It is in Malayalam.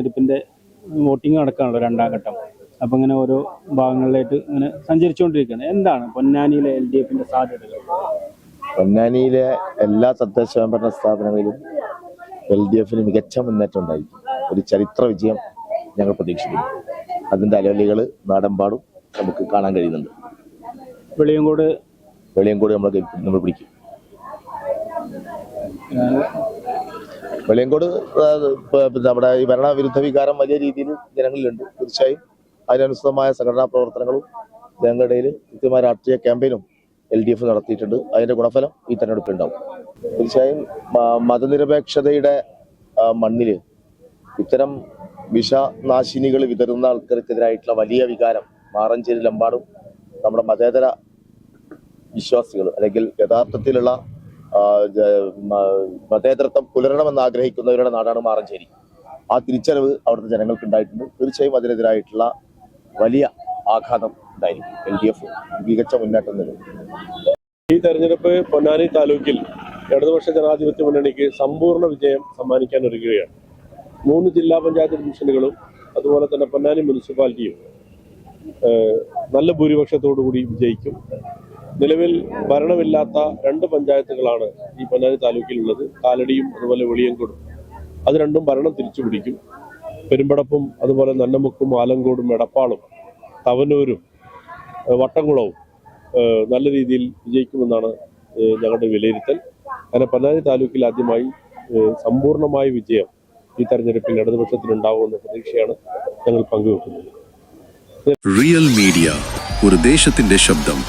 തെരഞ്ഞെടുപ്പിൻ്റെ വോട്ടിംഗ് നടക്കാണല്ലോ, രണ്ടാം ഘട്ടം. അപ്പം ഇങ്ങനെ ഓരോ ഭാഗങ്ങളിലായിട്ട് ഇങ്ങനെ സഞ്ചരിച്ചുകൊണ്ടിരിക്കുകയാണ്. എന്താണ് പൊന്നാനിയിലെ LDFിൻ്റെ സാധ്യതകൾ? പൊന്നാനിയിലെ എല്ലാ തദ്ദേശ സ്വയംഭരണ സ്ഥാപനങ്ങളിലും LDFിന് മികച്ച മുന്നേറ്റം ഉണ്ടായിരിക്കും. ഒരു ചരിത്ര വിജയം ഞങ്ങൾ പ്രതീക്ഷിക്കുന്നു. അതിൻ്റെ അലവലികൾ നാടെമ്പാടും നമുക്ക് കാണാൻ കഴിയുന്നുണ്ട്. വെളിയങ്കോട് നമ്മൾ പിടിക്കും. വെളിയങ്കോട് നമ്മുടെ ഈ ഭരണവിരുദ്ധ വികാരം വലിയ രീതിയിൽ ജനങ്ങളിലുണ്ട്. തീർച്ചയായും അതിനനുസൃതമായ സംഘടനാ പ്രവർത്തനങ്ങളും ജനങ്ങളുടെ ഇടയിൽ കൃത്യമായ രാഷ്ട്രീയ ക്യാമ്പയിനും LDF നടത്തിയിട്ടുണ്ട്. അതിന്റെ ഗുണഫലം ഈ തെരഞ്ഞെടുപ്പിലുണ്ടാവും. തീർച്ചയായും മതനിരപേക്ഷതയുടെ മണ്ണില് ഇത്തരം വിഷനാശിനികൾ വിതറുന്ന ആൾക്കാർക്കെതിരായിട്ടുള്ള വലിയ വികാരം മാറഞ്ചേരിയിലെമ്പാടും നമ്മുടെ മതേതര വിശ്വാസികൾ അല്ലെങ്കിൽ യഥാർത്ഥത്തിലുള്ള മതേതരത്വം പുലരണമെന്ന് ആഗ്രഹിക്കുന്നവരുടെ നാടാണ് മാറഞ്ചേരി. ആ തിരിച്ചറിവ് അവിടുത്തെ ജനങ്ങൾക്ക് ഉണ്ടായിട്ടുണ്ട്. തീർച്ചയായും അതിനെതിരായിട്ടുള്ള വലിയ ആഘാതം ഉണ്ടായിരിക്കും. LDF മികച്ച മുന്നേറ്റം നൽകും. ഈ തെരഞ്ഞെടുപ്പ് പൊന്നാനി താലൂക്കിൽ ഇടതുപക്ഷ ജനാധിപത്യ മുന്നണിക്ക് സമ്പൂർണ്ണ വിജയം സമ്മാനിക്കാൻ ഒരുങ്ങുകയാണ്. 3 ജില്ലാ പഞ്ചായത്ത് ഡിവിഷനുകളും അതുപോലെ തന്നെ പൊന്നാനി മുനിസിപ്പാലിറ്റിയും നല്ല ഭൂരിപക്ഷത്തോടുകൂടി വിജയിക്കും. നിലവിൽ ഭരണമില്ലാത്ത 2 പഞ്ചായത്തുകളാണ് ഈ പൊന്നാനി താലൂക്കിലുള്ളത്, കാലടിയും അതുപോലെ വെളിയങ്കോടും. അത് രണ്ടും ഭരണം തിരിച്ചു പിടിക്കും. പെരുമ്പടപ്പും അതുപോലെ നന്നമുക്കും ആലങ്കോടും എടപ്പാളും തവനൂരും വട്ടംകുളവും നല്ല രീതിയിൽ വിജയിക്കുമെന്നാണ് ഞങ്ങളുടെ വിലയിരുത്തൽ. അങ്ങനെ പൊന്നാനി താലൂക്കിൽ ആദ്യമായി സമ്പൂർണമായ വിജയം ഈ തെരഞ്ഞെടുപ്പിൽ ഇടതുപക്ഷത്തിനുണ്ടാവുമെന്ന പ്രതീക്ഷയാണ് ഞങ്ങൾ പങ്കുവെക്കുന്നത്. റിയൽ മീഡിയ, ഒരു ദേശത്തിന്റെ ശബ്ദം.